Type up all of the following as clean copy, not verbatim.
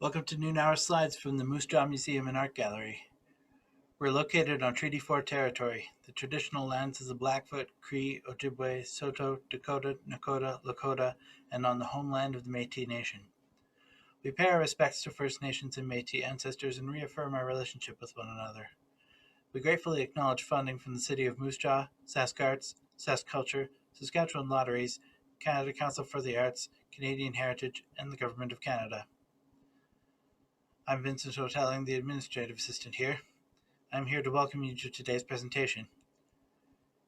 Welcome to Noon Hour Slides from the Moose Jaw Museum and Art Gallery. We're located on Treaty 4 territory, the traditional lands of the Blackfoot, Cree, Ojibwe, Saulteaux, Dakota, Nakota, Lakota, and on the homeland of the Métis Nation. We pay our respects to First Nations and Métis ancestors and reaffirm our relationship with one another. We gratefully acknowledge funding from the City of Moose Jaw, SaskArts, SaskCulture, Saskatchewan Lotteries, Canada Council for the Arts, Canadian Heritage, and the Government of Canada. I'm Vincent Hotelling, the Administrative Assistant here. I'm here to welcome you to today's presentation.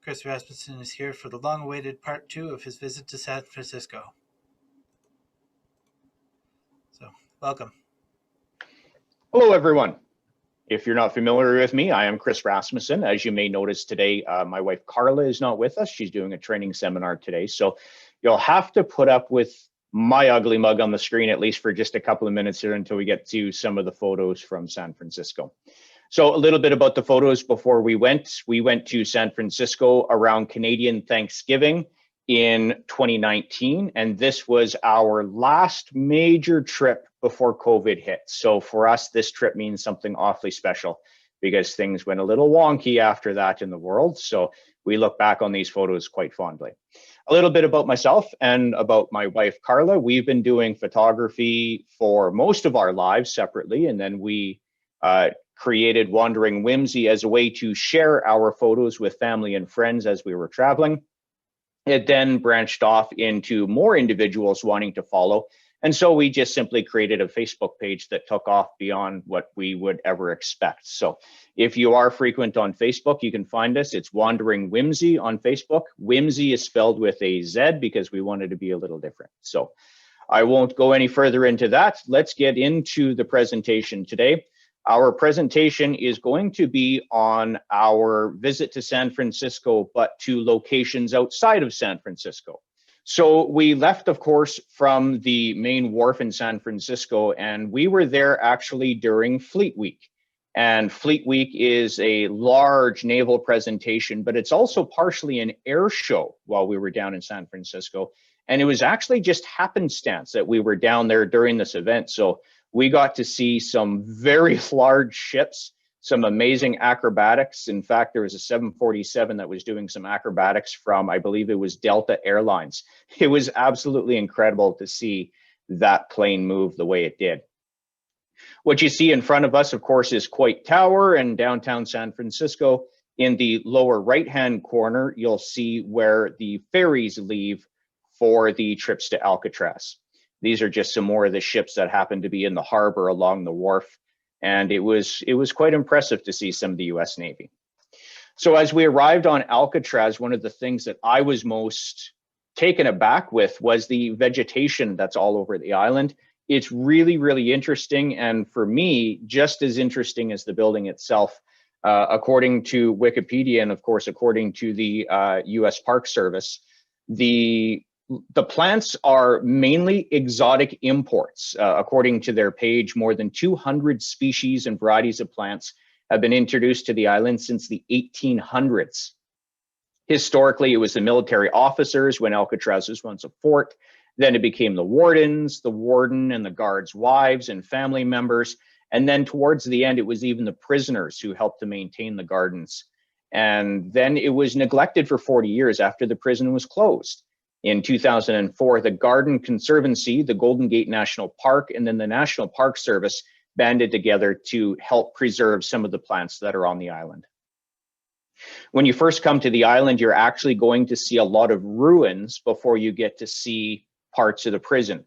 Chris Rasmussen is here for the long-awaited part 2 of his visit to San Francisco. So, welcome. Hello, everyone. If you're not familiar with me, I am Chris Rasmussen. As you may notice today, my wife Carla is not with us. She's doing a training seminar today. So you'll have to put up with my ugly mug on the screen, at least for just a couple of minutes here until we get to some of the photos from San Francisco. So a little bit about the photos before we went. We went to San Francisco around Canadian Thanksgiving in 2019, and this was our last major trip before COVID hit. So for us, this trip means something awfully special because things went a little wonky after that in the world. So we look back on these photos quite fondly. A little bit about myself and about my wife, Carla. We've been doing photography for most of our lives separately, and then we created Wandering Whimsy as a way to share our photos with family and friends as we were traveling. It then branched off into more individuals wanting to follow. And so we just simply created a Facebook page that took off beyond what we would ever expect. So if you are frequent on Facebook, you can find us. It's Wandering Whimsy on Facebook. Whimsy is spelled with a Z because we wanted to be a little different. So I won't go any further into that. Let's get into the presentation today. Our presentation is going to be on our visit to San Francisco, but to locations outside of San Francisco. So we left, of course, from the main wharf in San Francisco, and we were there actually during Fleet Week. And Fleet Week is a large naval presentation, but it's also partially an air show while we were down in San Francisco. And it was actually just happenstance that we were down there during this event. So we got to see some very large ships, some amazing acrobatics. In fact, there was a 747 that was doing some acrobatics from, I believe it was Delta Airlines. It was absolutely incredible to see that plane move the way it did. What you see in front of us, of course, is Coit Tower in downtown San Francisco. In the lower right-hand corner, you'll see where the ferries leave for the trips to Alcatraz. These are just some more of the ships that happen to be in the harbor along the wharf. And it was quite impressive to see some of the US Navy. So as we arrived on Alcatraz, one of the things that I was most taken aback with was the vegetation that's all over the island. It's really, really interesting. And for me, just as interesting as the building itself. According to Wikipedia, and of course, according to the US Park Service, the plants are mainly exotic imports. According to their page, more than 200 species and varieties of plants have been introduced to the island since the 1800s. Historically, it was the military officers when Alcatraz was once a fort. Then it became the wardens, the warden, and the guards' wives and family members. And then towards the end, it was even the prisoners who helped to maintain the gardens. And then it was neglected for 40 years after the prison was closed. In 2004, the Garden Conservancy, the Golden Gate National Park, and then the National Park Service banded together to help preserve some of the plants that are on the island. When you first come to the island, you're actually going to see a lot of ruins before you get to see parts of the prison.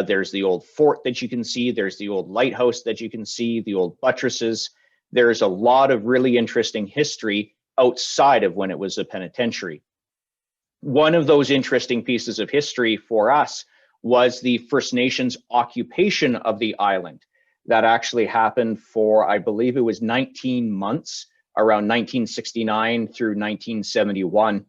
There's the old fort that you can see, there's the old lighthouse that you can see, the old buttresses. There's a lot of really interesting history outside of when it was a penitentiary. One of those interesting pieces of history for us was the First Nations occupation of the island. That actually happened for, I believe it was 19 months, around 1969 through 1971.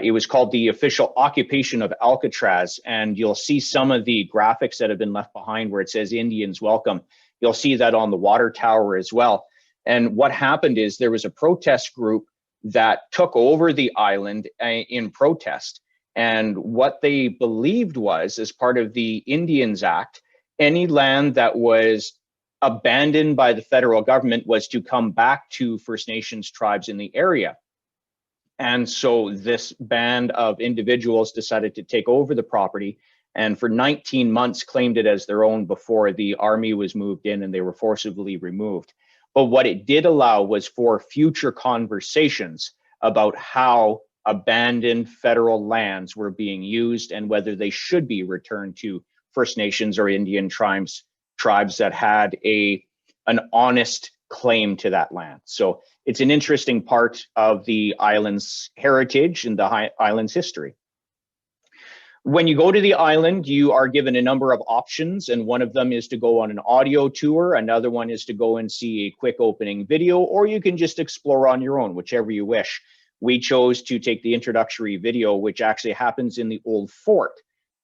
It was called the official occupation of Alcatraz, and you'll see some of the graphics that have been left behind where it says Indians welcome. You'll see that on the water tower as well. And what happened is there was a protest group that took over the island in protest. And what they believed was, as part of the Indians Act, any land that was abandoned by the federal government was to come back to First Nations tribes in the area. And so this band of individuals decided to take over the property, and for 19 months claimed it as their own before the army was moved in and they were forcibly removed. But what it did allow was for future conversations about how abandoned federal lands were being used and whether they should be returned to First Nations or Indian tribes that had an honest claim to that land. So it's an interesting part of the island's heritage and the island's history. When you go to the island, you are given a number of options, and one of them is to go on an audio tour. Another one is to go and see a quick opening video, or you can just explore on your own, whichever you wish. We chose to take the introductory video, which actually happens in the old fort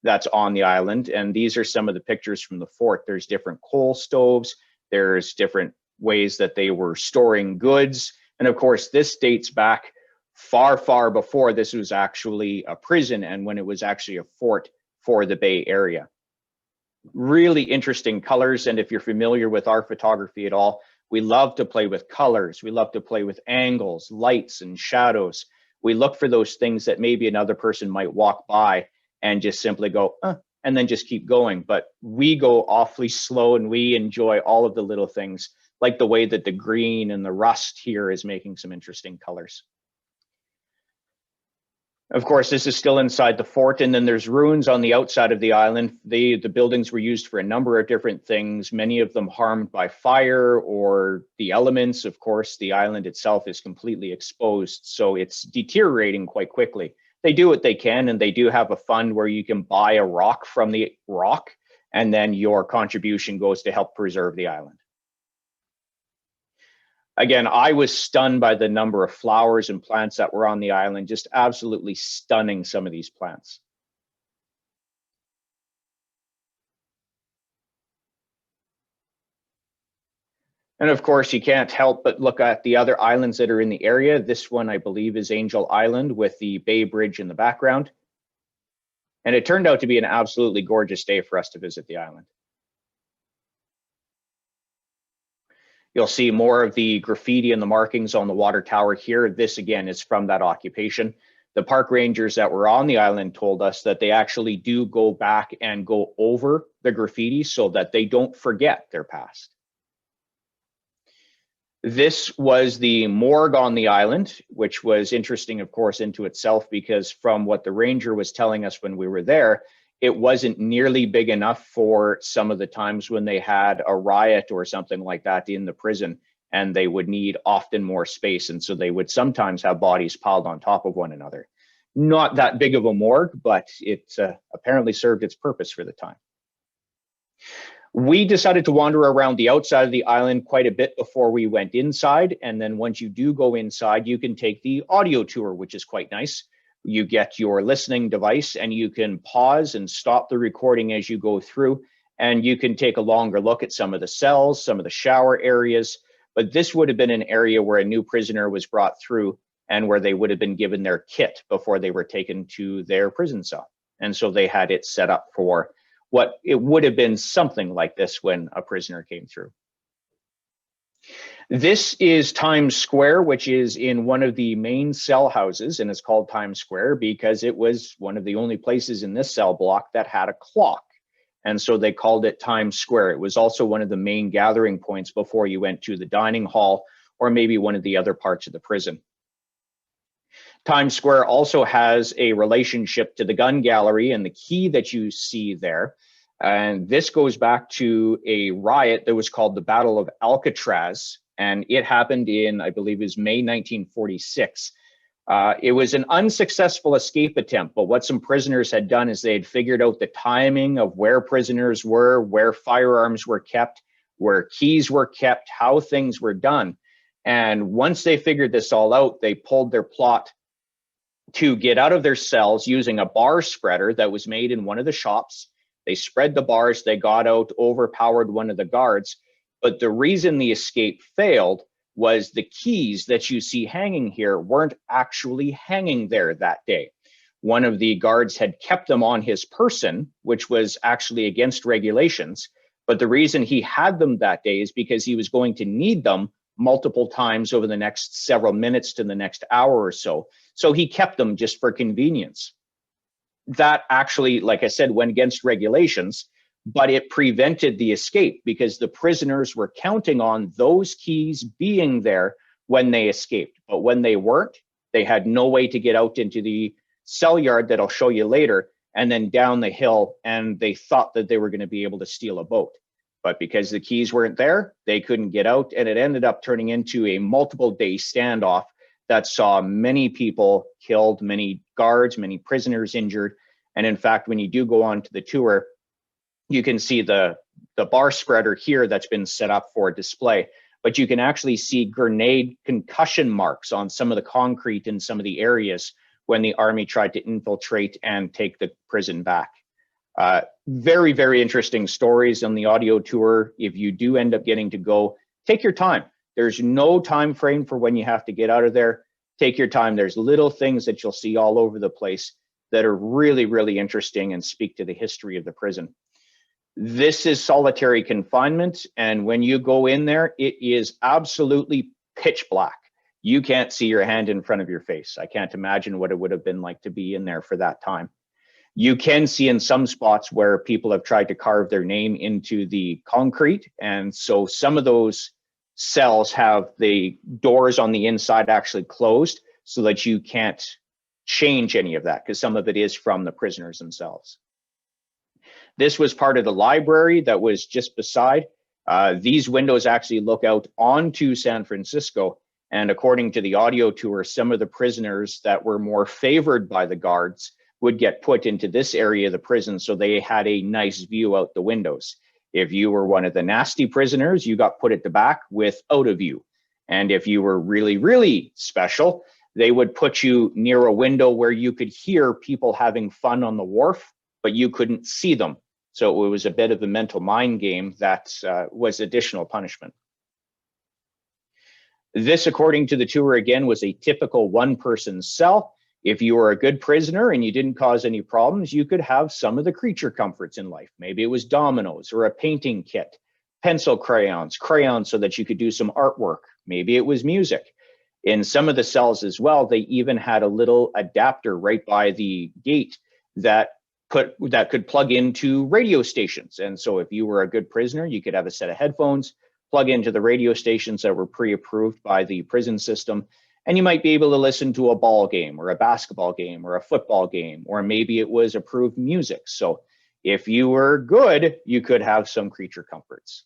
that's on the island. And these are some of the pictures from the fort. There's different coal stoves. There's different ways that they were storing goods. And of course, this dates back far, far before this was actually a prison and when it was actually a fort for the Bay Area. Really interesting colors. And if you're familiar with our photography at all, we love to play with colors. We love to play with angles, lights, and shadows. We look for those things that maybe another person might walk by and just simply go, and then just keep going. But we go awfully slow and we enjoy all of the little things, like the way that the green and the rust here is making some interesting colors. Of course, this is still inside the fort, and then there's ruins on the outside of the island. The buildings were used for a number of different things, many of them harmed by fire or the elements. Of course, the island itself is completely exposed, so it's deteriorating quite quickly. They do what they can, and they do have a fund where you can buy a rock from the rock, and then your contribution goes to help preserve the island. Again, I was stunned by the number of flowers and plants that were on the island, just absolutely stunning, some of these plants. And of course, you can't help but look at the other islands that are in the area. This one, I believe, is Angel Island with the Bay Bridge in the background. And it turned out to be an absolutely gorgeous day for us to visit the island. You'll see more of the graffiti and the markings on the water tower here. This, again, is from that occupation. The park rangers that were on the island told us that they actually do go back and go over the graffiti so that they don't forget their past. This was the morgue on the island, which was interesting, of course, into itself, because from what the ranger was telling us when we were there, it wasn't nearly big enough for some of the times when they had a riot or something like that in the prison, and they would need often more space. And so they would sometimes have bodies piled on top of one another. Not that big of a morgue, but it apparently served its purpose for the time. We decided to wander around the outside of the island quite a bit before we went inside. And then once you do go inside, you can take the audio tour, which is quite nice. You get your listening device and you can pause and stop the recording as you go through, and you can take a longer look at some of the cells, some of the shower areas. But this would have been an area where a new prisoner was brought through and where they would have been given their kit before they were taken to their prison cell. And so they had it set up for what it would have been something like this when a prisoner came through. This is Times Square, which is in one of the main cell houses, and it's called Times Square because it was one of the only places in this cell block that had a clock. And so they called it Times Square. It was also one of the main gathering points before you went to the dining hall or maybe one of the other parts of the prison. Times Square also has a relationship to the gun gallery and the key that you see there. And this goes back to a riot that was called the Battle of Alcatraz. And it happened in, I believe it was May 1946. It was an unsuccessful escape attempt, but what some prisoners had done is they had figured out the timing of where prisoners were, where firearms were kept, where keys were kept, how things were done. And once they figured this all out, they pulled their plot to get out of their cells using a bar spreader that was made in one of the shops. They spread the bars, they got out, overpowered one of the guards. But the reason the escape failed was the keys that you see hanging here weren't actually hanging there that day. One of the guards had kept them on his person, which was actually against regulations. But the reason he had them that day is because he was going to need them multiple times over the next several minutes to the next hour or so. So he kept them just for convenience. That actually, like I said, went against regulations, but it prevented the escape because the prisoners were counting on those keys being there when they escaped. But when they weren't, they had no way to get out into the cell yard that I'll show you later, and then down the hill, and they thought that they were going to be able to steal a boat. But because the keys weren't there, they couldn't get out, and it ended up turning into a multiple-day standoff that saw many people killed, many guards, many prisoners injured. And in fact, when you do go on to the tour, you can see the bar spreader here that's been set up for display, but you can actually see grenade concussion marks on some of the concrete in some of the areas when the army tried to infiltrate and take the prison back. Very, very interesting stories on the audio tour. If you do end up getting to go, take your time. There's no time frame for when you have to get out of there. Take your time. There's little things that you'll see all over the place that are really, really interesting and speak to the history of the prison. This is solitary confinement, and when you go in there, it is absolutely pitch black. You can't see your hand in front of your face. I can't imagine what it would have been like to be in there for that time. You can see in some spots where people have tried to carve their name into the concrete, and so some of those cells have the doors on the inside actually closed so that you can't change any of that, because some of it is from the prisoners themselves. This was part of the library that was just beside. These windows actually look out onto San Francisco, and according to the audio tour, some of the prisoners that were more favored by the guards would get put into this area of the prison so they had a nice view out the windows. If you were one of the nasty prisoners, you got put at the back without a view. And if you were really, really special, they would put you near a window where you could hear people having fun on the wharf, but you couldn't see them. So it was a bit of a mental mind game that was additional punishment. This, according to the tour again, was a typical one-person cell. If you were a good prisoner and you didn't cause any problems, you could have some of the creature comforts in life. Maybe it was dominoes or a painting kit, pencil crayons so that you could do some artwork. Maybe it was music. In some of the cells as well, they even had a little adapter right by the gate that could plug into radio stations. And so if you were a good prisoner, you could have a set of headphones, plug into the radio stations that were pre-approved by the prison system, and you might be able to listen to a ball game or a basketball game or a football game, or maybe it was approved music. So if you were good, you could have some creature comforts.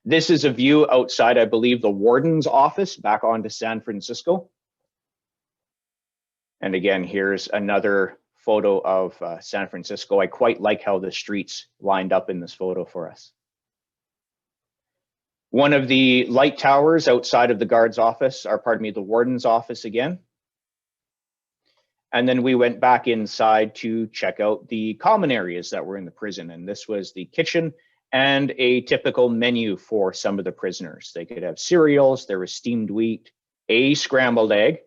This is a view outside, I believe, the warden's office back onto San Francisco. And again, here's another photo of San Francisco. I quite like how the streets lined up in this photo for us. One of the light towers outside of the guard's office, or pardon me, the warden's office again. And then we went back inside to check out the common areas that were in the prison. And this was the kitchen and a typical menu for some of the prisoners. They could have cereals, there was steamed wheat, a scrambled egg,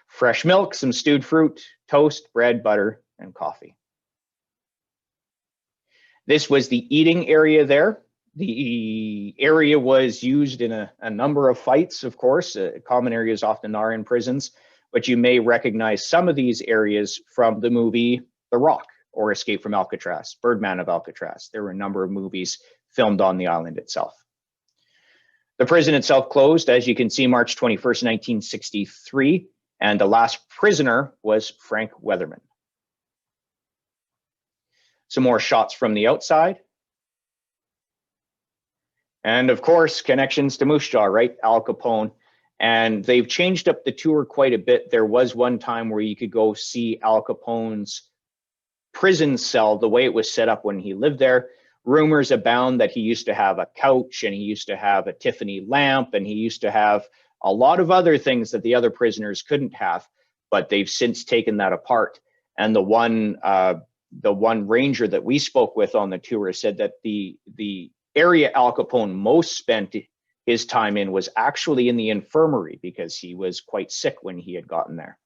fresh milk, some stewed fruit, toast, bread, butter, and coffee. This was the eating area there. The area was used in a number of fights, of course. Common areas often are in prisons, but you may recognize some of these areas from the movie The Rock or Escape from Alcatraz, Birdman of Alcatraz. There were a number of movies filmed on the island itself. The prison itself closed, as you can see, March 21st, 1963, and the last prisoner was Frank Weatherman. Some more shots from the outside. And of course, connections to Moose Jaw, right? Al Capone. And they've changed up the tour quite a bit. There was one time where you could go see Al Capone's prison cell, the way it was set up when he lived there. Rumors abound that he used to have a couch and he used to have a Tiffany lamp and he used to have a lot of other things that the other prisoners couldn't have, but they've since taken that apart. And the one ranger that we spoke with on the tour said that the area Al Capone most spent his time in was actually in the infirmary because he was quite sick when he had gotten there.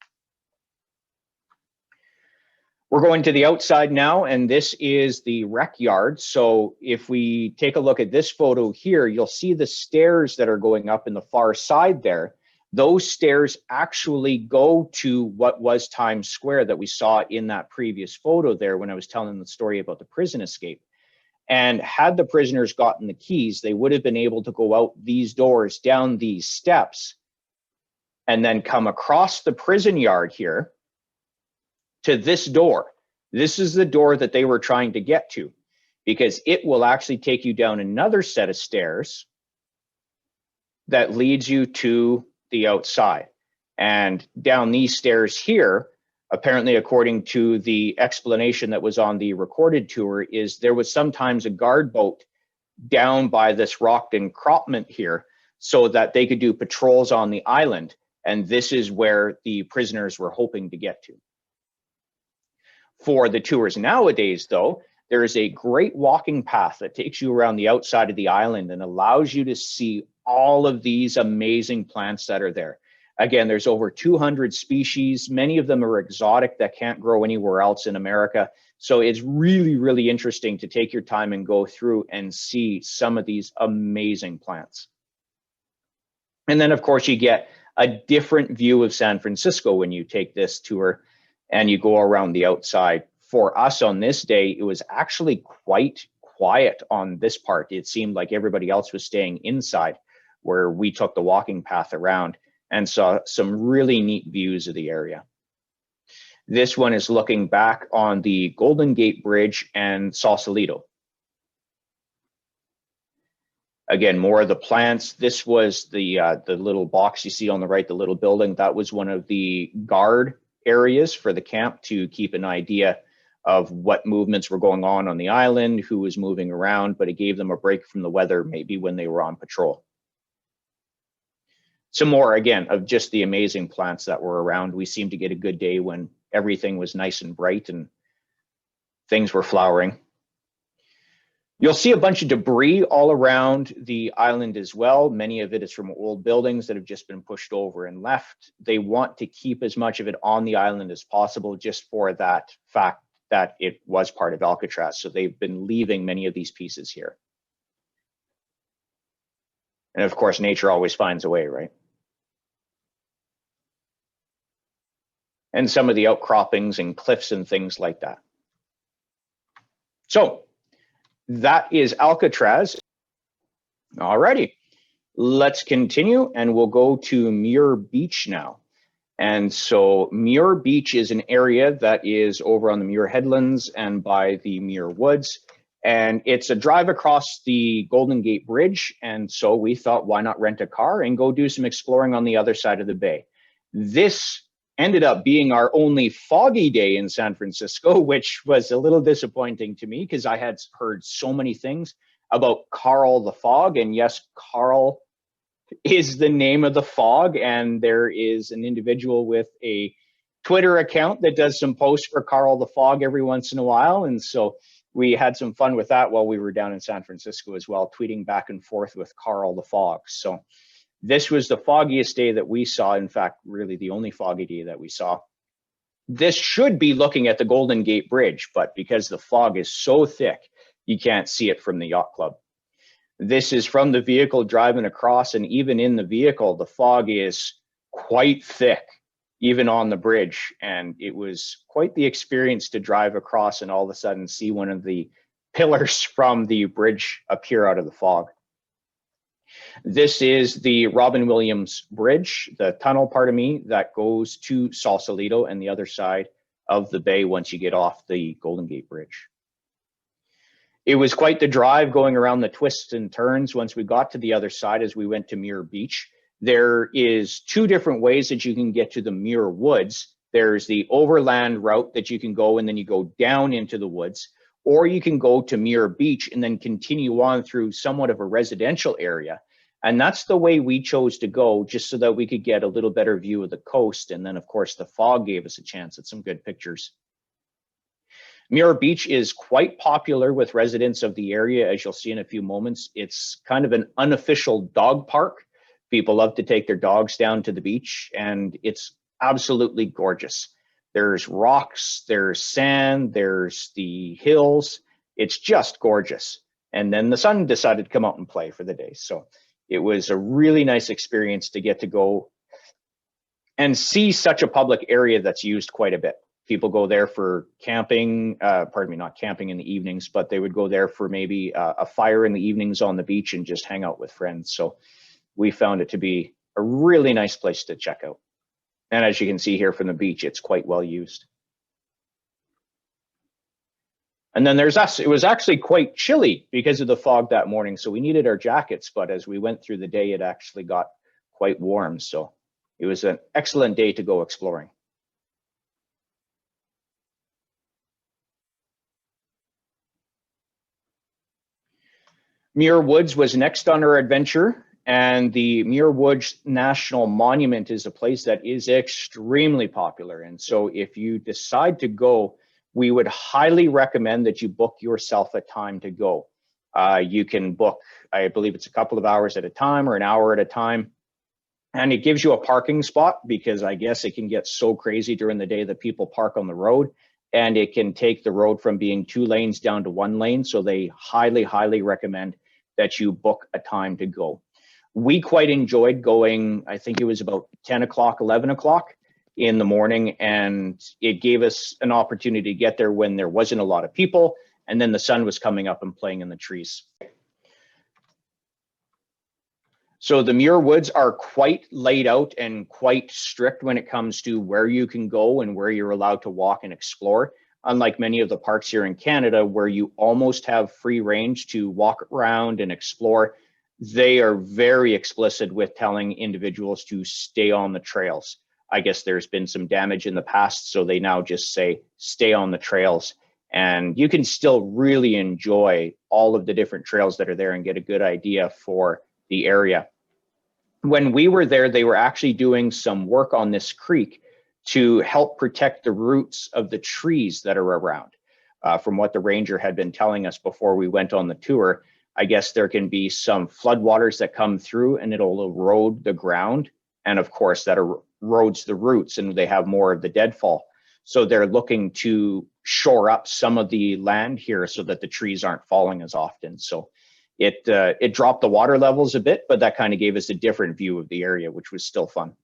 We're going to the outside now, and this is the rec yard. So if we take a look at this photo here, you'll see the stairs that are going up in the far side there. Those stairs actually go to what was Times Square that we saw in that previous photo there when I was telling the story about the prison escape. And had the prisoners gotten the keys, they would have been able to go out these doors, down these steps, and then come across the prison yard here to this door. This is the door that they were trying to get to, because it will actually take you down another set of stairs that leads you to the outside. And down these stairs here, apparently according to the explanation that was on the recorded tour, is there was sometimes a guard boat down by this rocked encroachment here so that they could do patrols on the island. And this is where the prisoners were hoping to get to. For the tours nowadays, though, there is a great walking path that takes you around the outside of the island and allows you to see all of these amazing plants that are there. Again, there's over 200 species. Many of them are exotic that can't grow anywhere else in America. So it's really, really interesting to take your time and go through and see some of these amazing plants. And then, of course, you get a different view of San Francisco when you take this tour and you go around the outside. For us on this day, it was actually quite quiet on this part. It seemed like everybody else was staying inside, where we took the walking path around and saw some really neat views of the area. This one is looking back on the Golden Gate Bridge and Sausolito. Again, more of the plants. This was the little box you see on the right, the little building. That was one of the guard areas for the camp to keep an idea of what movements were going on the island, who was moving around, but it gave them a break from the weather maybe when they were on patrol. Some more, again, of just the amazing plants that were around. We seemed to get a good day when everything was nice and bright and things were flowering. You'll see a bunch of debris all around the island as well. Many of it is from old buildings that have just been pushed over and left. They want to keep as much of it on the island as possible just for that fact that it was part of Alcatraz. So they've been leaving many of these pieces here. And of course, nature always finds a way, right? And some of the outcroppings and cliffs and things like that. So that is Alcatraz. Alrighty, let's continue and we'll go to Muir Beach now. And so Muir Beach is an area that is over on the Muir Headlands and by the Muir Woods. And it's a drive across the Golden Gate Bridge. And so we thought, why not rent a car and go do some exploring on the other side of the bay? This ended up being our only foggy day in San Francisco, which was a little disappointing to me because I had heard so many things about Carl the Fog. And yes, Carl is the name of the fog. And there is an individual with a Twitter account that does some posts for Carl the Fog every once in a while. And so we had some fun with that while we were down in San Francisco as well, tweeting back and forth with Carl the Fog. So this was the foggiest day that we saw. In fact, really the only foggy day that we saw. This should be looking at the Golden Gate Bridge, but because the fog is so thick, you can't see it from the yacht club. This is from the vehicle driving across, and even in the vehicle, the fog is quite thick, even on the bridge. And it was quite the experience to drive across and all of a sudden see one of the pillars from the bridge appear out of the fog. This is the Robin Williams Bridge, the tunnel, pardon me, that goes to Sausolito and the other side of the bay once you get off the Golden Gate Bridge. It was quite the drive going around the twists and turns once we got to the other side as we went to Muir Beach. There is two different ways that you can get to the Muir Woods. There's the overland route that you can go and then you go down into the woods, or you can go to Muir Beach and then continue on through somewhat of a residential area. And that's the way we chose to go, just so that we could get a little better view of the coast. And then, of course, the fog gave us a chance at some good pictures. Muir Beach is quite popular with residents of the area, as you'll see in a few moments. It's kind of an unofficial dog park. People love to take their dogs down to the beach, and it's absolutely gorgeous. There's rocks, there's sand, there's the hills. It's just gorgeous. And then the sun decided to come out and play for the day. So it was a really nice experience to get to go and see such a public area that's used quite a bit. People go there for camping, pardon me, not camping in the evenings, but they would go there for maybe a fire in the evenings on the beach and just hang out with friends. So we found it to be a really nice place to check out. And as you can see here from the beach, it's quite well used. And then there's us. It was actually quite chilly because of the fog that morning. So we needed our jackets, but as we went through the day, it actually got quite warm. So it was an excellent day to go exploring. Muir Woods was next on our adventure, and the Muir Woods National Monument is a place that is extremely popular. And so if you decide to go, we would highly recommend that you book yourself a time to go. You can book, I believe it's a couple of hours at a time or an hour at a time. And it gives you a parking spot because I guess it can get so crazy during the day that people park on the road, and it can take the road from being 2 lanes down to 1 lane. So they highly, highly recommend that you book a time to go. We quite enjoyed going, I think it was about 10 o'clock, 11 o'clock in the morning, and it gave us an opportunity to get there when there wasn't a lot of people, and then the sun was coming up and playing in the trees. So the Muir Woods are quite laid out and quite strict when it comes to where you can go and where you're allowed to walk and explore. Unlike many of the parks here in Canada, where you almost have free range to walk around and explore, they are very explicit with telling individuals to stay on the trails. I guess there's been some damage in the past, so they now just say, stay on the trails. And you can still really enjoy all of the different trails that are there and get a good idea for the area. When we were there, they were actually doing some work on this creek to help protect the roots of the trees that are around. From what the ranger had been telling us before we went on the tour, I guess there can be some floodwaters that come through and it'll erode the ground. And of course, that erodes the roots and they have more of the deadfall. So they're looking to shore up some of the land here so that the trees aren't falling as often. So it dropped the water levels a bit, but that kind of gave us a different view of the area, which was still fun.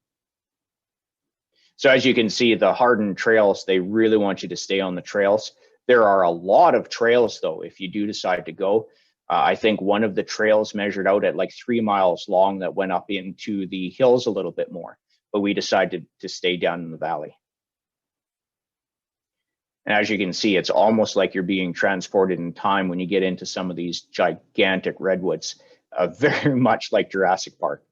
So as you can see, the hardened trails, they really want you to stay on the trails. There are a lot of trails, though, if you do decide to go. I think one of the trails measured out at like 3 miles long that went up into the hills a little bit more, but we decided to stay down in the valley. And as you can see, it's almost like you're being transported in time when you get into some of these gigantic redwoods, very much like Jurassic Park.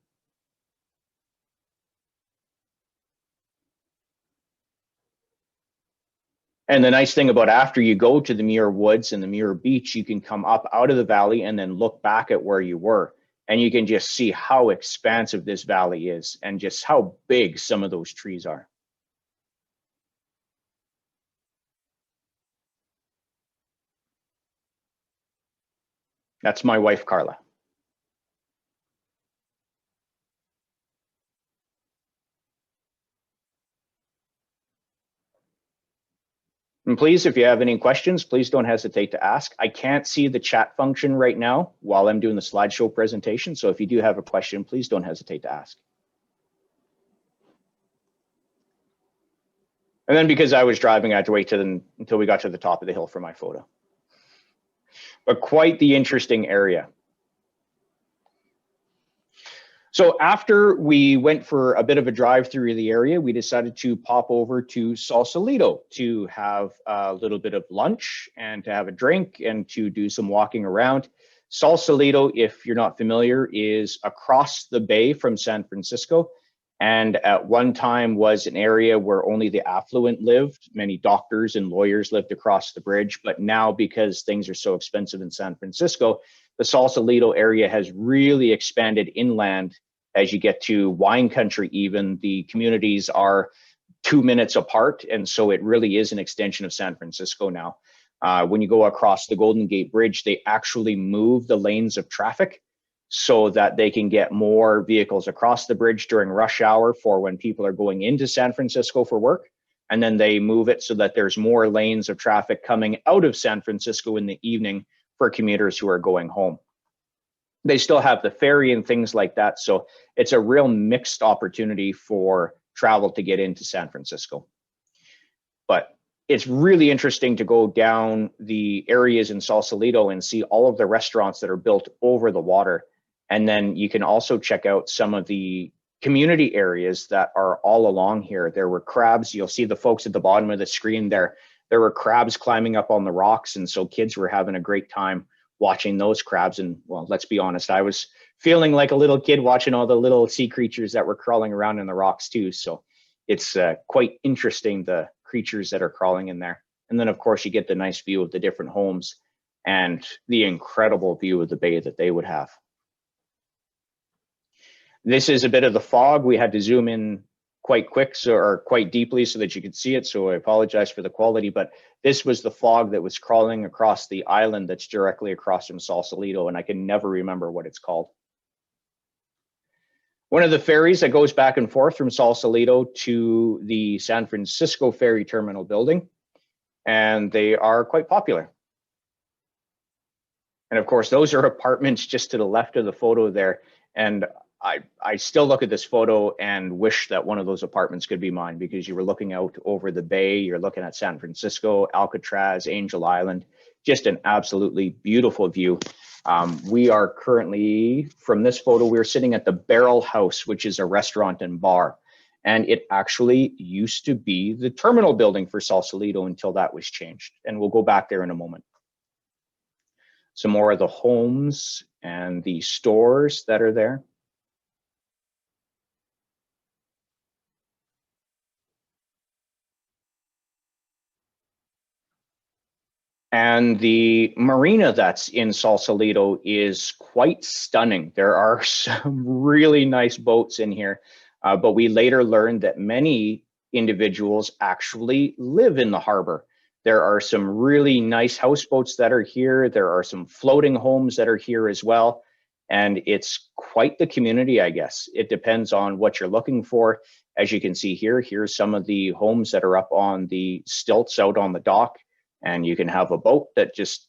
And the nice thing about after you go to the Muir Woods and the Muir Beach, you can come up out of the valley and then look back at where you were. And you can just see how expansive this valley is and just how big some of those trees are. That's my wife, Carla. And please, if you have any questions, please don't hesitate to ask. I can't see the chat function right now while I'm doing the slideshow presentation. So if you do have a question, please don't hesitate to ask. And then because I was driving, I had to wait until we got to the top of the hill for my photo. But quite the interesting area. So after we went for a bit of a drive through the area, we decided to pop over to Sausolito to have a little bit of lunch and to have a drink and to do some walking around. Sausolito, if you're not familiar, is across the bay from San Francisco, and at one time was an area where only the affluent lived. Many doctors and lawyers lived across the bridge, but now because things are so expensive in San Francisco, the Sausolito area has really expanded inland. As you get to wine country, even the communities are 2 minutes apart. And so it really is an extension of San Francisco now. When you go across the Golden Gate Bridge, they actually move the lanes of traffic so that they can get more vehicles across the bridge during rush hour for when people are going into San Francisco for work. and then they move it so that there's more lanes of traffic coming out of San Francisco in the evening for commuters who are going home. They still have the ferry and things like that, so it's a real mixed opportunity for travel to get into San Francisco. But it's really interesting to go down the areas in Sausolito and see all of the restaurants that are built over the water. And then you can also check out some of the community areas that are all along here. There were crabs. You'll see the folks at the bottom of the screen there. There were crabs climbing up on the rocks, and so kids were having a great time watching those crabs. And well, let's be honest, I was feeling like a little kid watching all the little sea creatures that were crawling around in the rocks too. So it's quite interesting, the creatures that are crawling in there. And then of course you get the nice view of the different homes and the incredible view of the bay that they would have. This is a bit of the fog. We had to zoom in quite quick, or quite deeply, so that you could see it. So I apologize for the quality, but this was the fog that was crawling across the island that's directly across from Sausolito, and I can never remember what it's called. One of the ferries that goes back and forth from Sausolito to the San Francisco Ferry Terminal building, and they are quite popular. And of course, those are apartments just to the left of the photo there. And I still look at this photo and wish that one of those apartments could be mine, because you were looking out over the bay, you're looking at San Francisco, Alcatraz, Angel Island, just an absolutely beautiful view. We are currently, from this photo, we're sitting at the Barrel House, which is a restaurant and bar. And it actually used to be the terminal building for Sausolito until that was changed. And we'll go back there in a moment. Some more of the homes and the stores that are there. And the marina that's in Sausolito is quite stunning. There are some really nice boats in here, but we later learned that many individuals actually live in the harbor. There are some really nice houseboats that are here. There are some floating homes that are here as well. And it's quite the community, I guess. It depends on what you're looking for. As you can see here, here's some of the homes that are up on the stilts out on the dock. And you can have a boat that just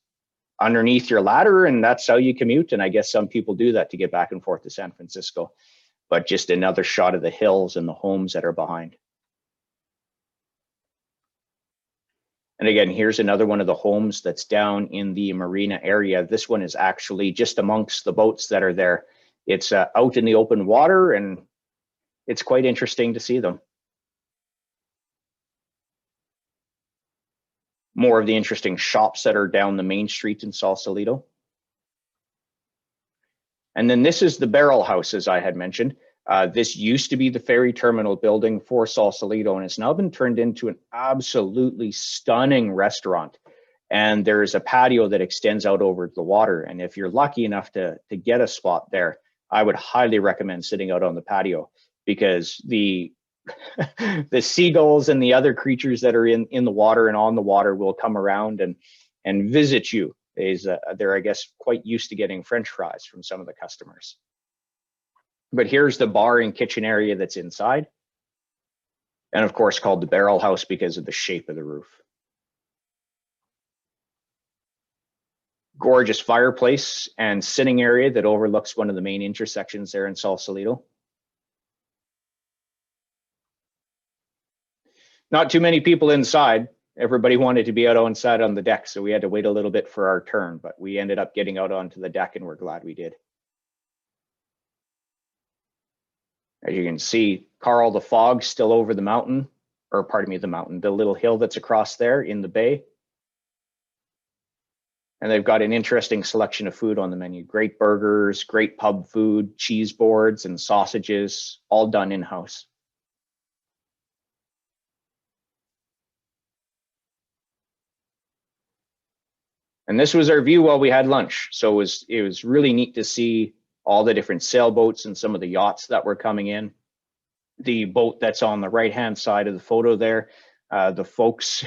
underneath your ladder, and that's how you commute. And I guess some people do that to get back and forth to San Francisco. But just another shot of the hills and the homes that are behind. And again, here's another one of the homes that's down in the marina area. This one is actually just amongst the boats that are there. It's out in the open water, and it's quite interesting to see them. More of the interesting shops that are down the main street in Sausolito. And then this is the Barrel House, as I had mentioned. This used to be the ferry terminal building for Sausolito, and it's now been turned into an absolutely stunning restaurant. And there's a patio that extends out over the water. And if you're lucky enough to get a spot there, I would highly recommend sitting out on the patio, because the seagulls and the other creatures that are in the water and on the water will come around and visit you. They're, I guess, quite used to getting French fries from some of the customers. But here's the bar and kitchen area that's inside. And of course, called the Barrel House because of the shape of the roof. Gorgeous fireplace and sitting area that overlooks one of the main intersections there in Sausolito. Not too many people inside. Everybody wanted to be out on side on the deck, so we had to wait a little bit for our turn, but we ended up getting out onto the deck, and we're glad we did. As you can see, Carl, the fog's still over the mountain, or pardon me, the mountain, the little hill that's across there in the bay. And they've got an interesting selection of food on the menu. Great burgers, great pub food, cheese boards and sausages, all done in-house. And this was our view while we had lunch. So it was really neat to see all the different sailboats and some of the yachts that were coming in. The boat that's on the right-hand side of the photo there, the folks,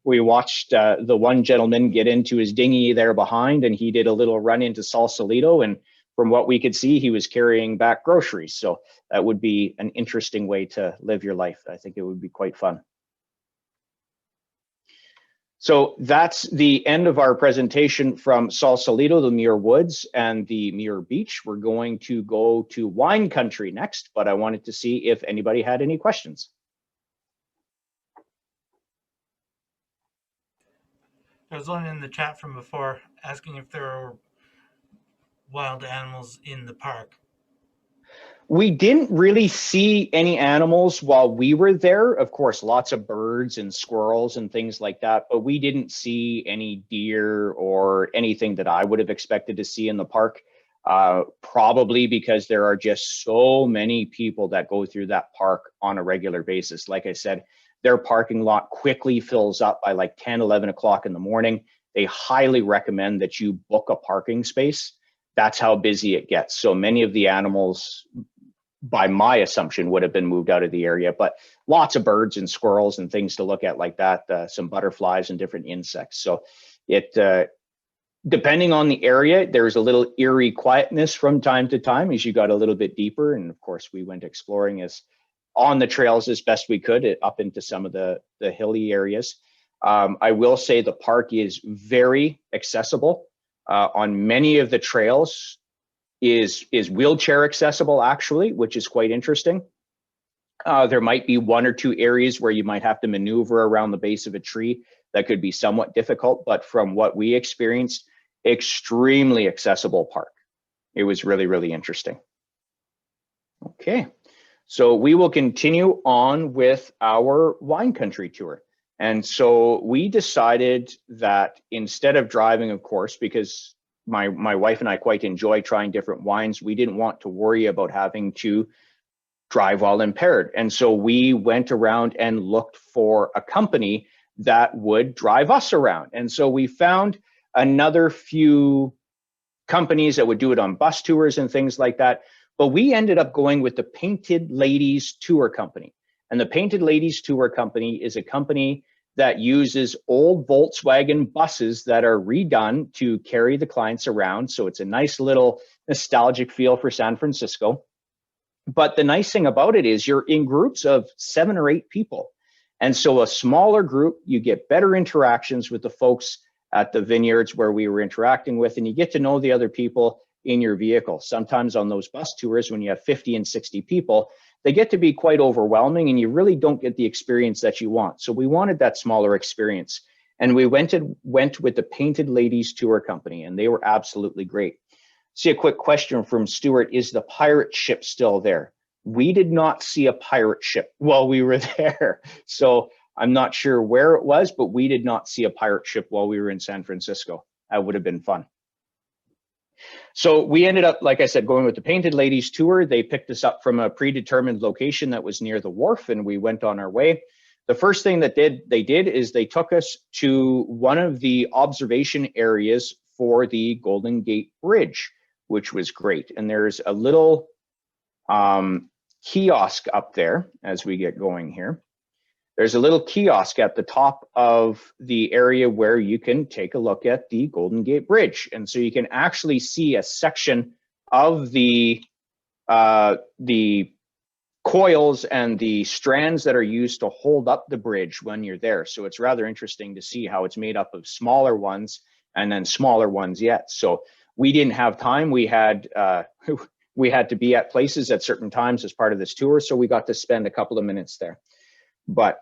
we watched the one gentleman get into his dinghy there behind, and he did a little run into Sausolito. And from what we could see, he was carrying back groceries. So that would be an interesting way to live your life. I think it would be quite fun. So that's the end of our presentation from Sausolito, the Muir Woods, and the Muir Beach. We're going to go to wine country next, but I wanted to see if anybody had any questions. There was one in the chat from before asking if there are wild animals in the park. We didn't really see any animals while we were there. Of course, lots of birds and squirrels and things like that, but we didn't see any deer or anything that I would have expected to see in the park, probably because there are just so many people that go through that park on a regular basis. Like I said, their parking lot quickly fills up by like 10, 11 o'clock in the morning. They highly recommend that you book a parking space. That's how busy it gets. So many of the animals, by my assumption, would have been moved out of the area, but lots of birds and squirrels and things to look at like that, some butterflies and different insects. So it, depending on the area, there's a little eerie quietness from time to time as you got a little bit deeper. And of course, we went exploring as on the trails as best we could up into some of the hilly areas. I will say the park is very accessible. On many of the trails is wheelchair accessible, actually, which is quite interesting. There might be one or two areas where you might have to maneuver around the base of a tree. That could be somewhat difficult, but from what we experienced, extremely accessible park. It was really, really interesting. Okay, so we will continue on with our wine country tour. And so we decided that instead of driving, of course, because my wife and I quite enjoy trying different wines, we didn't want to worry about having to drive while impaired. And so we went around and looked for a company that would drive us around. And so we found another few companies that would do it on bus tours and things like that. But we ended up going with the Painted Ladies Tour Company. And the Painted Ladies Tour Company is a company that uses old Volkswagen buses that are redone to carry the clients around. So it's a nice little nostalgic feel for San Francisco. But the nice thing about it is you're in groups of 7 or 8 people. And so a smaller group, you get better interactions with the folks at the vineyards where we were interacting with, and you get to know the other people in your vehicle. Sometimes on those bus tours, when you have 50 and 60 people, they get to be quite overwhelming and you really don't get the experience that you want. So we wanted that smaller experience. And we went with the Painted Ladies Tour Company, and they were absolutely great. See a quick question from Stuart, is the pirate ship still there? We did not see a pirate ship while we were there. So I'm not sure where it was, but we did not see a pirate ship while we were in San Francisco. That would have been fun. So we ended up, like I said, going with the Painted Ladies Tour. They picked us up from a predetermined location that was near the wharf, and we went on our way. The first thing that they did is they took us to one of the observation areas for the Golden Gate Bridge, which was great. And there's a little kiosk up there as we get going here. There's a little kiosk at the top of the area where you can take a look at the Golden Gate Bridge. And so you can actually see a section of the coils and the strands that are used to hold up the bridge when you're there. So it's rather interesting to see how it's made up of smaller ones and then smaller ones yet. So we didn't have time. We had to be at places at certain times as part of this tour. So we got to spend a couple of minutes there. But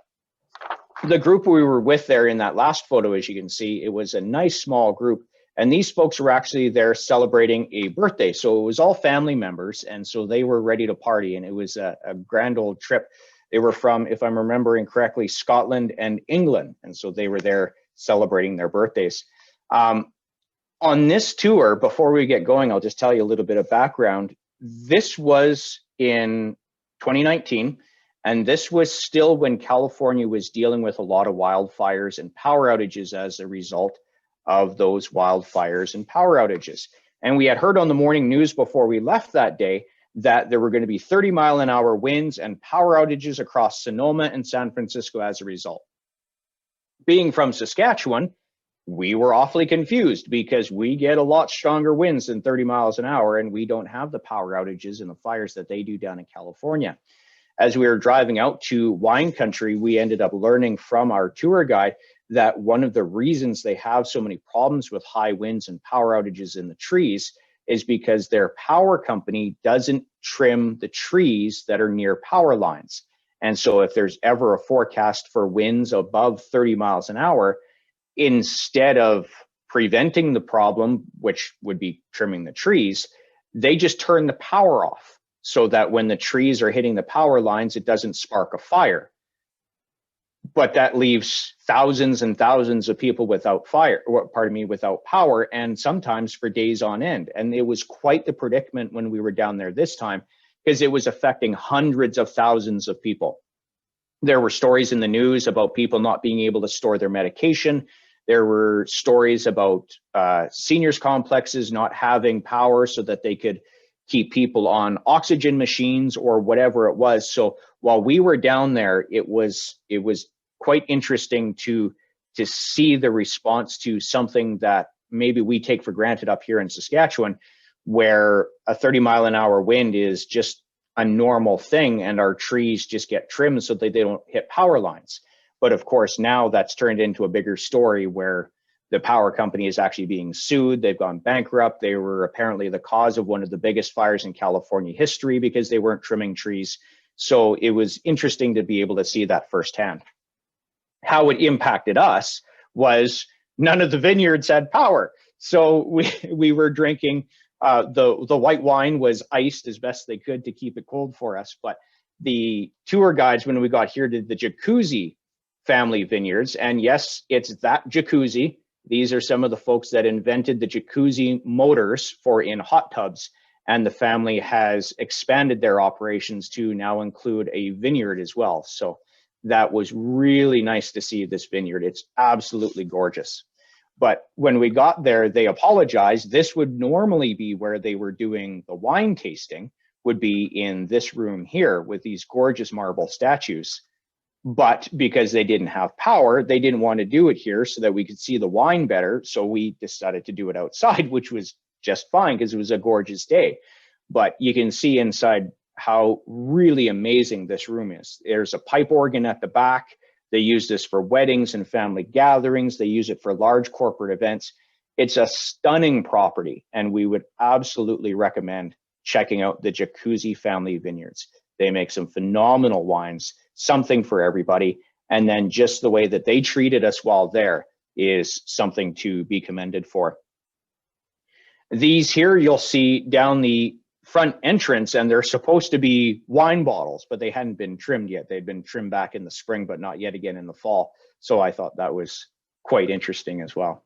the group we were with there in that last photo, as you can see, it was a nice small group. And these folks were actually there celebrating a birthday. So it was all family members. And so they were ready to party. And it was a grand old trip. They were from, if I'm remembering correctly, Scotland and England. And so they were there celebrating their birthdays. On this tour, before we get going, I'll just tell you a little bit of background. This was in 2019. And this was still when California was dealing with a lot of wildfires and power outages as a result of those wildfires and power outages. And we had heard on the morning news before we left that day that there were going to be 30-mile-an-hour winds and power outages across Sonoma and San Francisco as a result. Being from Saskatchewan, we were awfully confused because we get a lot stronger winds than 30 miles an hour, and we don't have the power outages and the fires that they do down in California. As we were driving out to wine country, we ended up learning from our tour guide that one of the reasons they have so many problems with high winds and power outages in the trees is because their power company doesn't trim the trees that are near power lines. And so if there's ever a forecast for winds above 30 miles an hour, instead of preventing the problem, which would be trimming the trees, they just turn the power off so that when the trees are hitting the power lines, it doesn't spark a fire. But that leaves thousands and thousands of people without without power, and sometimes for days on end. And it was quite the predicament when we were down there this time, because it was affecting hundreds of thousands of people. There were stories in the news about people not being able to store their medication. There were stories about seniors complexes not having power so that they could keep people on oxygen machines or whatever it was. So while we were down there, it was quite interesting to see the response to something that maybe we take for granted up here in Saskatchewan, where a 30-mile-an-hour wind is just a normal thing and our trees just get trimmed so that they don't hit power lines. But of course, now that's turned into a bigger story where the power company is actually being sued. They've gone bankrupt. They were apparently the cause of one of the biggest fires in California history because they weren't trimming trees. So it was interesting to be able to see that firsthand. How it impacted us was none of the vineyards had power. So we were drinking, the white wine was iced as best they could to keep it cold for us. But the tour guides, when we got here, did the Jacuzzi family vineyards. And yes, it's that Jacuzzi. These are some of the folks that invented the Jacuzzi motors for in hot tubs. And the family has expanded their operations to now include a vineyard as well. So that was really nice to see this vineyard. It's absolutely gorgeous. But when we got there, they apologized. This would normally be where they were doing the wine tasting, would be in this room here with these gorgeous marble statues. But because they didn't have power, they didn't want to do it here so that we could see the wine better. So we decided to do it outside, which was just fine because it was a gorgeous day. But you can see inside how really amazing this room is. There's a pipe organ at the back. They use this for weddings and family gatherings. They use it for large corporate events. It's a stunning property, and we would absolutely recommend checking out the Jacuzzi family vineyards. They make some phenomenal wines, something for everybody. And then just the way that they treated us while there is something to be commended for. These here you'll see down the front entrance, and they're supposed to be wine bottles, but they hadn't been trimmed yet. They'd been trimmed back in the spring, but not yet again in the fall. So I thought that was quite interesting as well.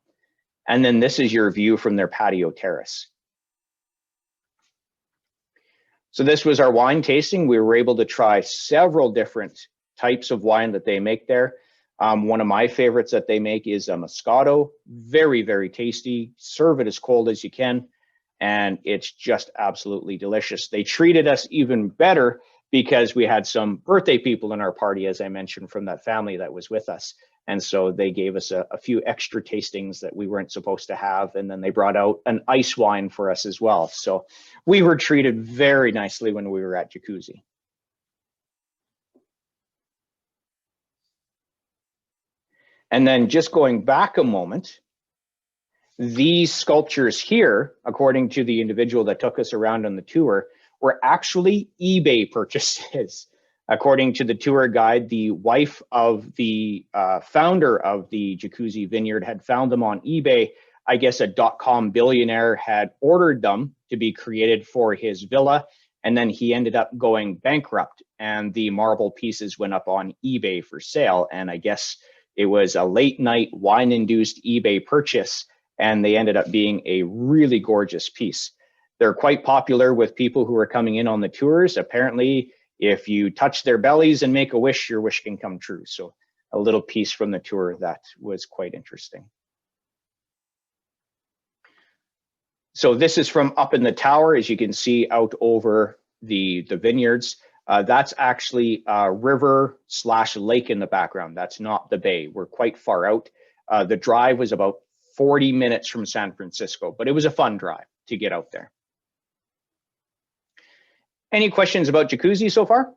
And then this is your view from their patio terrace. So this was our wine tasting. We were able to try several different types of wine that they make there. One of my favorites that they make is a Moscato. Very, very tasty. Serve it as cold as you can. And it's just absolutely delicious. They treated us even better because we had some birthday people in our party, as I mentioned, from that family that was with us. And so they gave us a few extra tastings that we weren't supposed to have. And then they brought out an ice wine for us as well. So we were treated very nicely when we were at Jacuzzi. And then just going back a moment, these sculptures here, according to the individual that took us around on the tour, were actually eBay purchases. According to the tour guide, the wife of the founder of the Jacuzzi Vineyard had found them on eBay. I guess a .com billionaire had ordered them to be created for his villa, and then he ended up going bankrupt, and the marble pieces went up on eBay for sale. And I guess it was a late night wine-induced eBay purchase, and they ended up being a really gorgeous piece. They're quite popular with people who are coming in on the tours. Apparently, if you touch their bellies and make a wish, your wish can come true. So a little piece from the tour that was quite interesting. So this is from up in the tower, as you can see out over the vineyards. That's actually a river/lake in the background. That's not the bay. We're quite far out. The drive was about 40 minutes from San Francisco, but it was a fun drive to get out there. Any questions about Jacuzzi so far?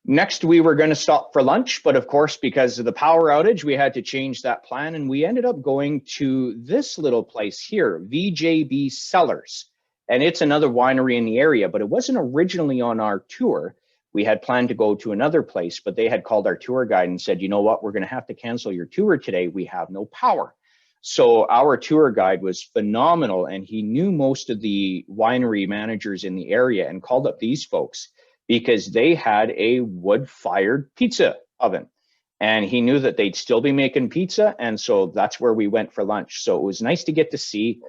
Next, we were going to stop for lunch, but of course, because of the power outage, we had to change that plan, and we ended up going to this little place here, VJB Cellars. And it's another winery in the area, but it wasn't originally on our tour. We had planned to go to another place, but they had called our tour guide and said, you know what, we're going to have to cancel your tour today. We have no power. So our tour guide was phenomenal, and he knew most of the winery managers in the area and called up these folks because they had a wood-fired pizza oven. And he knew that they'd still be making pizza, and so that's where we went for lunch. So it was nice to get to see,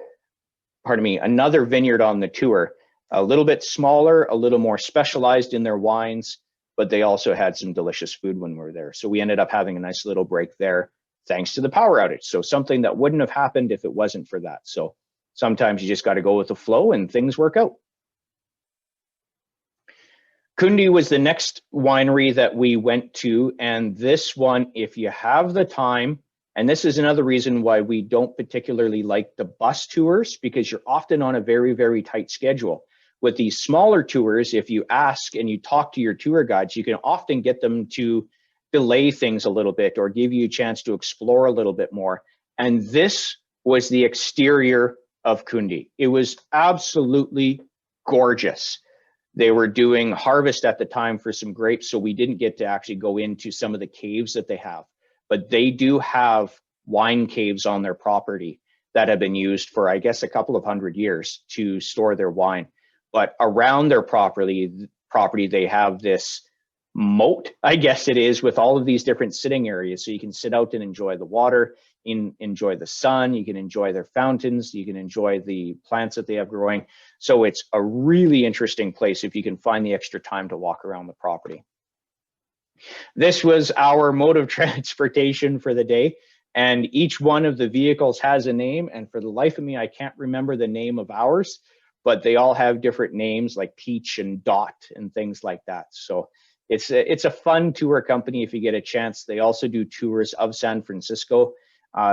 pardon me, another vineyard on the tour, a little bit smaller, a little more specialized in their wines, but they also had some delicious food when we were there. So we ended up having a nice little break there, thanks to the power outage. So something that wouldn't have happened if it wasn't for that. So sometimes you just got to go with the flow and things work out. Kundi was the next winery that we went to, and this one, if you have the time, and this is another reason why we don't particularly like the bus tours, because you're often on a very, very tight schedule. With these smaller tours, if you ask and you talk to your tour guides, you can often get them to delay things a little bit or give you a chance to explore a little bit more. And this was the exterior of Kundi. It was absolutely gorgeous. They were doing harvest at the time for some grapes, so we didn't get to actually go into some of the caves that they have. But they do have wine caves on their property that have been used for, I guess, a couple of hundred years to store their wine. But around their property, they have this moat, I guess it is, with all of these different sitting areas. So you can sit out and enjoy the water, enjoy the sun, you can enjoy their fountains, you can enjoy the plants that they have growing. So it's a really interesting place if you can find the extra time to walk around the property. This was our mode of transportation for the day, and each one of the vehicles has a name, and for the life of me, I can't remember the name of ours, but they all have different names like Peach and Dot and things like that. So it's a fun tour company if you get a chance. They also do tours of San Francisco.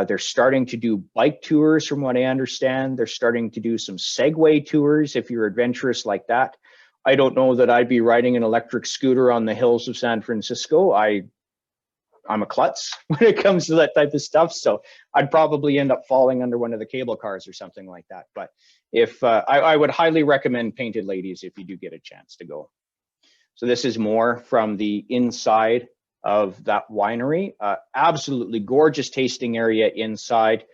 They're starting to do bike tours from what I understand. They're starting to do some Segway tours if you're adventurous like that. I don't know that I'd be riding an electric scooter on the hills of San Francisco. I'm a klutz when it comes to that type of stuff. So I'd probably end up falling under one of the cable cars or something like that. But if I would highly recommend Painted Ladies if you do get a chance to go. So this is more from the inside of that winery. Absolutely gorgeous tasting area inside.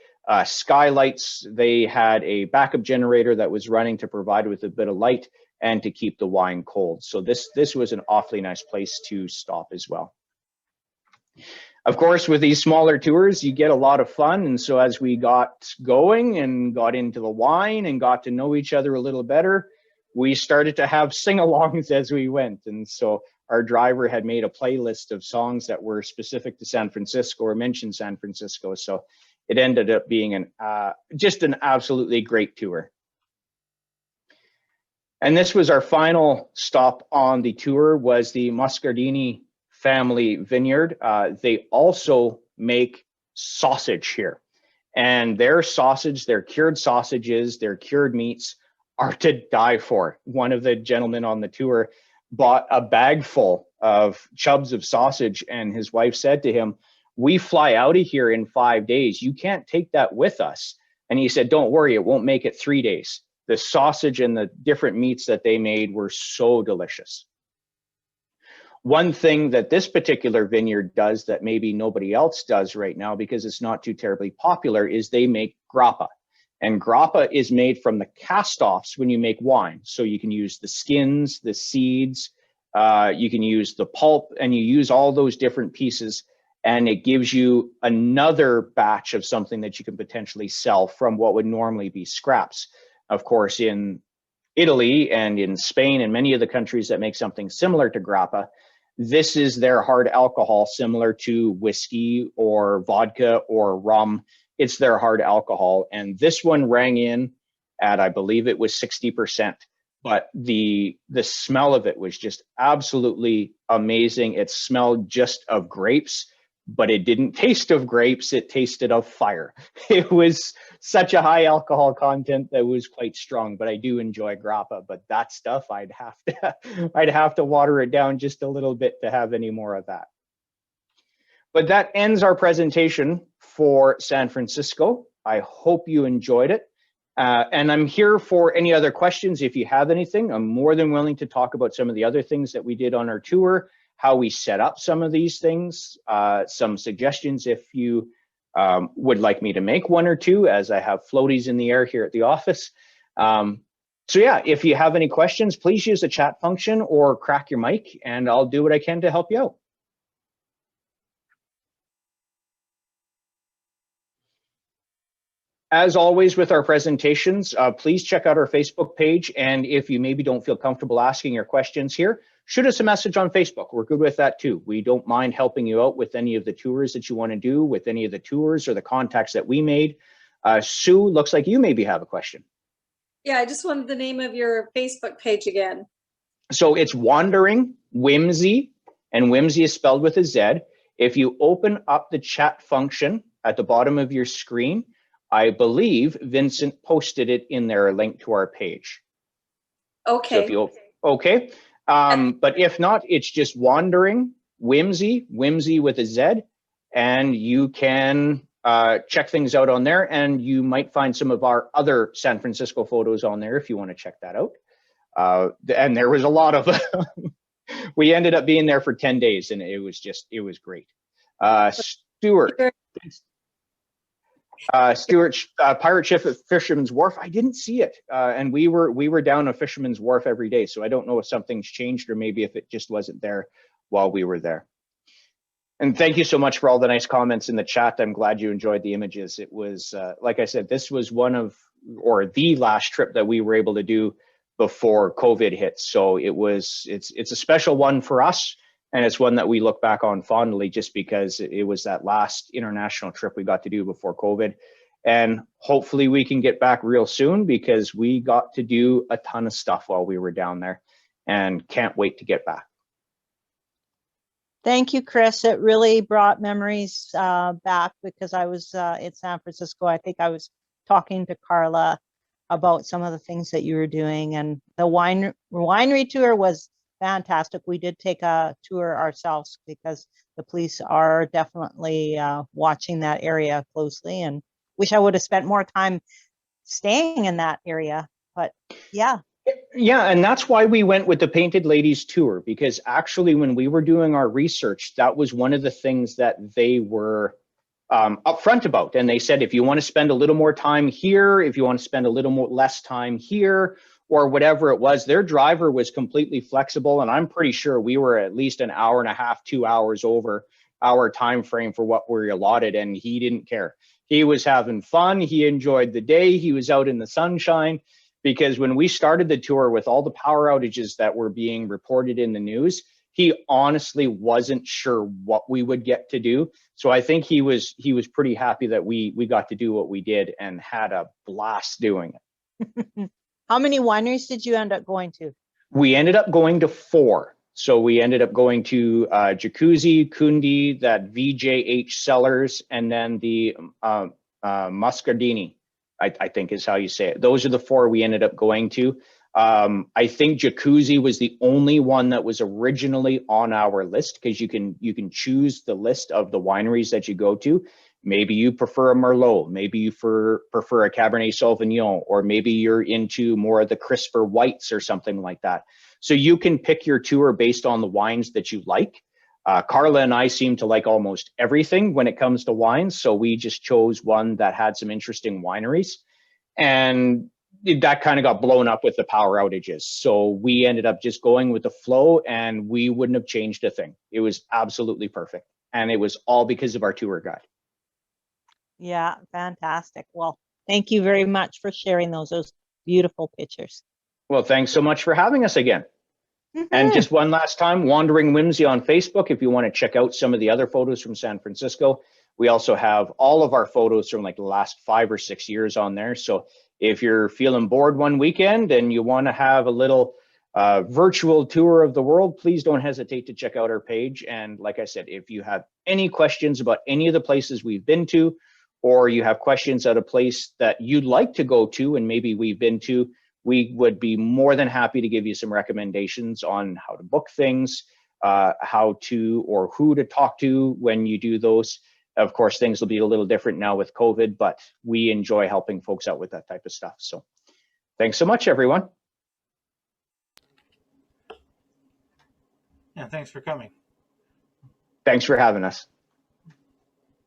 Skylights, they had a backup generator that was running to provide with a bit of light and to keep the wine cold. So this was an awfully nice place to stop as well. Of course, with these smaller tours, you get a lot of fun. And so as we got going and got into the wine and got to know each other a little better, we started to have sing-alongs as we went. And so our driver had made a playlist of songs that were specific to San Francisco or mentioned San Francisco. So it ended up being just an absolutely great tour. And this was our final stop on the tour, was the Moscardini family vineyard. They also make sausage here, and their sausage, their cured sausages, their cured meats are to die for. One of the gentlemen on the tour bought a bag full of chubs of sausage, and his wife said to him, "We fly out of here in 5 days. You can't take that with us." And he said, "Don't worry, it won't make it 3 days." The sausage and the different meats that they made were so delicious. One thing that this particular vineyard does that maybe nobody else does right now, because it's not too terribly popular, is they make grappa. And grappa is made from the cast-offs when you make wine. So you can use the skins, the seeds, you can use the pulp, and you use all those different pieces, and it gives you another batch of something that you can potentially sell from what would normally be scraps. Of course, in Italy and in Spain and many of the countries that make something similar to grappa, this is their hard alcohol, similar to whiskey or vodka or rum. It's their hard alcohol. And this one rang in at, I believe it was 60%. But the smell of it was just absolutely amazing. It smelled just of grapes. but it didn't taste of grapes, it tasted of fire. It was such a high alcohol content that was quite strong, but I do enjoy grappa, but that stuff I'd have to water it down just a little bit to have any more of that. But that ends our presentation for San Francisco. I hope you enjoyed it. And I'm here for any other questions. If you have anything, I'm more than willing to talk about some of the other things that we did on our tour, how we set up some of these things, some suggestions if you would like me to make one or two, as I have floaties in the air here at the office. So yeah, if you have any questions, please use the chat function or crack your mic, and I'll do what I can to help you out. As always with our presentations, please check out our Facebook page. And if you maybe don't feel comfortable asking your questions here, shoot us a message on Facebook. We're good with that too. We don't mind helping you out with any of the tours that you want to do, with any of the tours or the contacts that we made. Sue, looks like you maybe have a question. Yeah, I just wanted the name of your Facebook page again. So it's Wandering Whimsy, and Whimsy is spelled with a Z. If you open up the chat function at the bottom of your screen, I believe Vincent posted it in there, a link to our page. Okay. So if you, okay. But if not, it's just Wandering Whimsy, Whimsy with a Z, and you can check things out on there, and you might find some of our other San Francisco photos on there if you want to check that out. And there was a lot of them. We ended up being there for 10 days, and it was great. Stuart. Pirate ship at Fisherman's Wharf. I didn't see it, and we were down at Fisherman's Wharf every day, so I don't know if something's changed or maybe if it just wasn't there while we were there. And thank you so much for all the nice comments in the chat. I'm glad you enjoyed the images. It was, like I said, this was one of, or the last trip that we were able to do before COVID hit. So it's a special one for us. And it's one that we look back on fondly just because it was that last international trip we got to do before COVID. And hopefully we can get back real soon because we got to do a ton of stuff while we were down there and can't wait to get back. Thank you, Chris. It really brought memories back because I was in San Francisco. I think I was talking to Carla about some of the things that you were doing, and the winery tour was fantastic. We did take a tour ourselves because the police are definitely watching that area closely, and wish I would have spent more time staying in that area, but yeah. Yeah, and that's why we went with the Painted Ladies tour, because actually when we were doing our research, that was one of the things that they were upfront about. And they said, if you want to spend a little more time here, if you want to spend a little more less time here, or whatever it was, their driver was completely flexible. And I'm pretty sure we were at least an hour and a half, 2 hours over our time frame for what we allotted. And he didn't care. He was having fun. He enjoyed the day. He was out in the sunshine, because when we started the tour with all the power outages that were being reported in the news, he honestly wasn't sure what we would get to do. So I think he was pretty happy that we got to do what we did and had a blast doing it. How many wineries did you end up going to? We ended up going to 4. So we ended up going to Jacuzzi, Kundi, that VJH Cellars, and then the Moscardini, I think is how you say it. Those are the 4 we ended up going to. I think Jacuzzi was the only one that was originally on our list, because you can choose the list of the wineries that you go to. Maybe you prefer a Merlot, maybe you prefer a Cabernet Sauvignon, or maybe you're into more of the crisper whites or something like that. So you can pick your tour based on the wines that you like. Carla and I seem to like almost everything when it comes to wines, so we just chose one that had some interesting wineries. And that kind of got blown up with the power outages. So we ended up just going with the flow, and we wouldn't have changed a thing. It was absolutely perfect. And it was all because of our tour guide. Yeah, fantastic. Well, thank you very much for sharing those beautiful pictures. Well, thanks so much for having us again. And just one last time, Wandering Whimsy on Facebook, if you want to check out some of the other photos from San Francisco. We also have all of our photos from like the last 5 or 6 years on there. So if you're feeling bored one weekend and you want to have a little virtual tour of the world, please don't hesitate to check out our page. And like I said, if you have any questions about any of the places we've been to, or you have questions at a place that you'd like to go to and maybe we've been to, we would be more than happy to give you some recommendations on how to book things, how to or who to talk to when you do those. Of course, things will be a little different now with COVID, but we enjoy helping folks out with that type of stuff. So thanks so much, everyone. Yeah, thanks for coming. Thanks for having us.